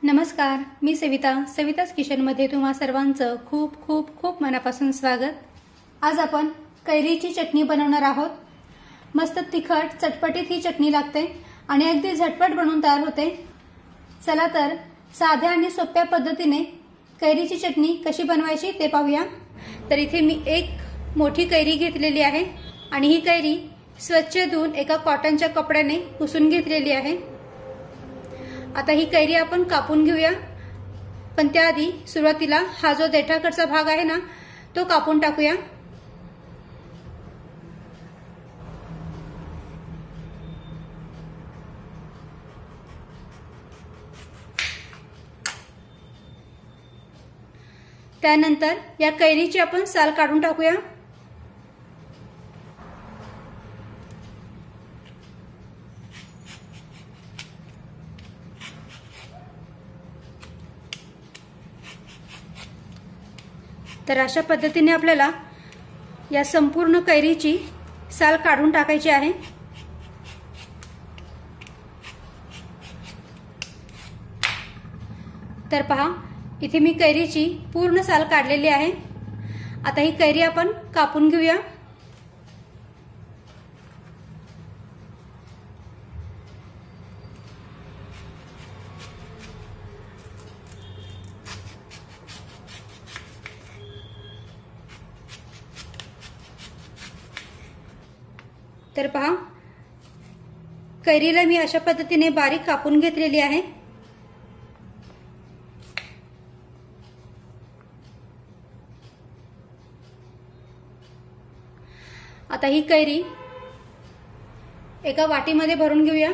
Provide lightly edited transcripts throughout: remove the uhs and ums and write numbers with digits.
नमस्कार, मी सविताच किचनमध्ये तुम्हा सर्वांचं खूप खूप खूप मनापासून स्वागत। आज आपण कैरीची चटणी बनवणार आहोत। मस्त तिखट चटपटीत ही चटणी लागते आणि अगदी झटपट बनवून तयार होते। चला तर साध्या आणि सोप्या पद्धतीने कैरीची चटणी कशी बनवायची ते पाहूया। तर इथे मी एक मोठी कैरी घेतलेली आहे आणि ही कैरी स्वच्छ धुवून एका कॉटनच्या कपड्याने पुसून घेतलेली आहे। आता ही कैरी आपण कापून घेऊया, पण त्याआधी सुरुवातीला हा जो देठाकडचा भाग आहे ना तो कापून टाकूया। त्यानंतर या कैरीची आपण साल काढून टाकूया। तर अशा पद्धतीने आपल्याला या संपूर्ण कैरीची साल काढून टाकायची आहे। तर पहा, इथे मी कैरीची पूर्ण साल काढलेली आहे। आता ही कैरी आपण कापून घेऊया। तर पहा, कैरीला मी अशा पद्धतीने बारीक कापून घेतलेली आहे। आता ही कैरी एका वाटीमध्ये भरून घेऊया।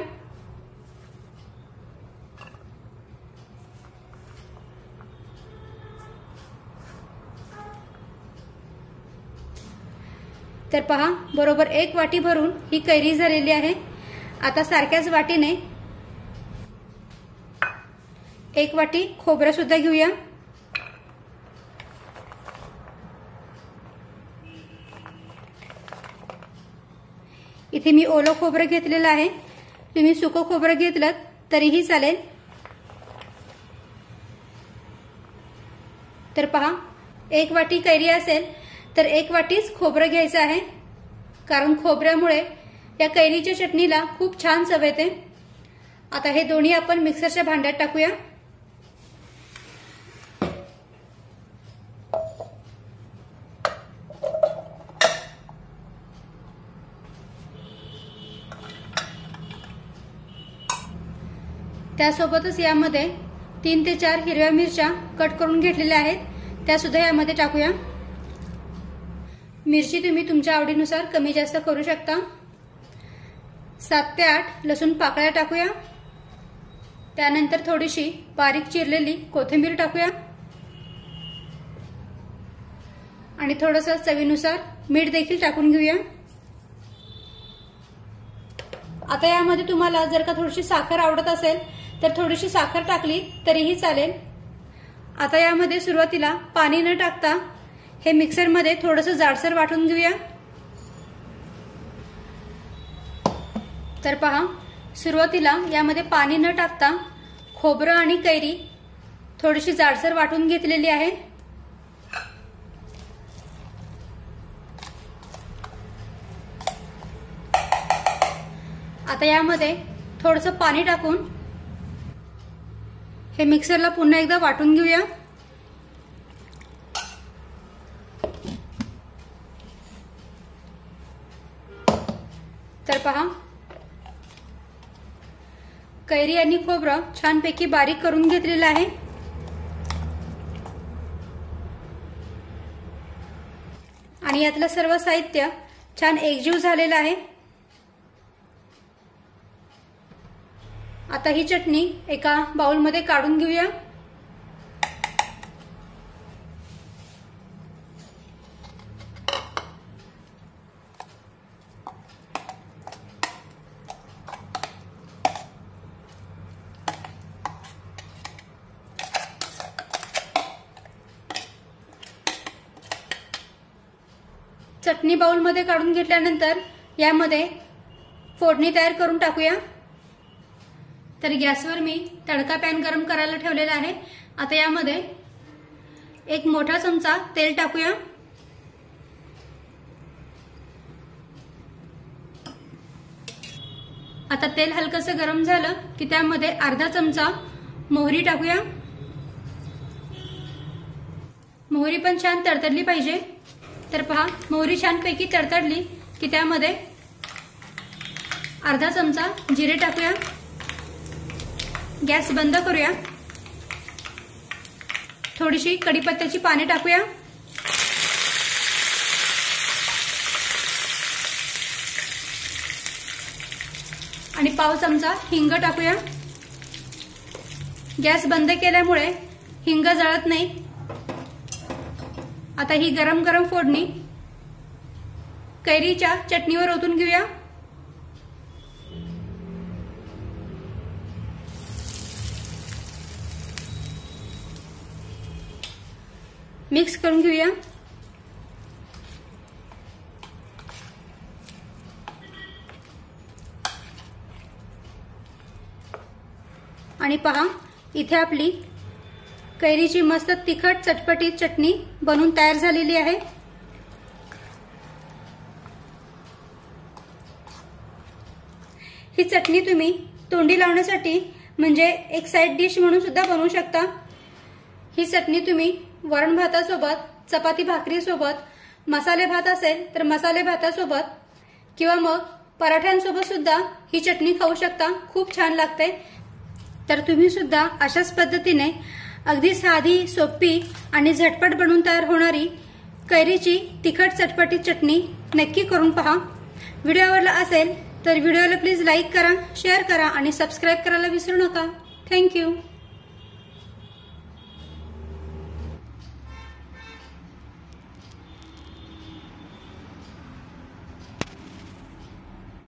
तर पहा, बरोबर एक वाटी भरून ही कैरी झालेली आहे। आता सारख्याच वाटीने एक वाटी खोबरं सुद्धा घेऊया। इथे मी ओलं खोबरं घेतलेलं आहे, तुम्ही सुकं खोबरं घेतलं तरीही चालेल। तर पहा, एक वाटी कैरी असेल तर एक वाटीच खोबरं घ्यायचं आहे, कारण खोबऱ्यामुळे या कैरीच्या चटणीला खूप छान चव येते। आता हे दोन्ही आपण मिक्सरच्या भांड्यात टाकूया। त्यासोबतच यामध्ये 3 ते 4 हिरव्या मिरच्या कट करून घेतलेल्या आहेत, त्या सुद्धा यामध्ये टाकूया। मिरची तुम्ही तुमच्या आवडीनुसार कमी जास्त करू शकता। 7 ते 8 लसूण पाकळ्या टाकूया। त्यानंतर थोडीशी बारीक चिरलेली कोथिंबीर टाकूया आणि थोडंसं चवीनुसार मीठ देखील टाकून घेऊया। आता यामध्ये तुम्हाला जर का थोडीशी साखर आवडत असेल तर थोडीशी साखर टाकली तरीही चालेल। आता यामध्ये सुरुवातीला पाणी न टाकता हे मिक्सरमध्ये थोडंसं जाडसर वाटून घेऊया। तर पहा, सुरुवातीला यामध्ये पाणी न टाकता खोबरं आणि कैरी थोडीशी जाडसर वाटून घेतलेली आहे। आता यामध्ये थोडंसं पाणी टाकून हे मिक्सरला पुन्हा एकदा वाटून घेऊया। तर पहा, कैरी आणि खोबरं छानपैकी बारीक करून घेतलेलं आहे। आणि यातलं सर्व साहित्य छान एकजीव झालेलं आहे। आता ही चटणी एका बाउलमध्ये काढून घेऊया। चटणी बाउलमध्ये काढून घेतल्यानंतर यामध्ये फोडणी तयार करून टाकूया। तर गॅसवर मी तडका पॅन गरम करायला ठेवलेला आहे। आता यामध्ये एक मोठा चमचा तेल टाकूया। आता तेल हलकसं गरम झालं की त्यामध्ये अर्धा चमचा मोहरी टाकूया। मोहरी पण छान तडतडली पाहिजे। तर पहा, मोहरी छानपैकी तडतडली की त्यामध्ये अर्धा चमचा जिरे टाकूया। गॅस बंद करूया। थोडीशी कढीपत्त्याची पाने टाकूया। आणि पाव चमचा हिंग टाकूया। गॅस बंद केल्यामुळे हिंग जळत नाही। आता ही गरम गरम फोडणी कैरीच्या चटणीवर ओतून घेऊया। मिक्स करून घेऊया। आणि पहा, इथे आपली कैरीची मस्त तिखट चटपटीत चटणी बनवून तयार झालेली आहे। ही चटणी तुम्ही तोंडी लावण्यासाठी म्हणजे एक साइड डिश म्हणून सुद्धा बनवू शकता। ही चटणी तुम्ही वरण भातासोबत, चपाती भाकरी सोबत, मसाले भात असेल तर मसाले भातासोबत किंवा मग पराठ्यांसोबत सुद्धा ही चटणी खाऊ शकता। खूप छान लागते। तर तुम्ही सुद्धा अशाच पद्धतीने अगदी साधी, सोपी आणि झटपट बनवून तयार होणारी कैरीची तिखट चटपटीत चटणी नक्की करून पहा। व्हिडिओ आवडला असेल तर व्हिडिओला प्लीज लाईक करा, शेअर करा आणि सबस्क्राईब करायला विसरू नका। थँक्यू।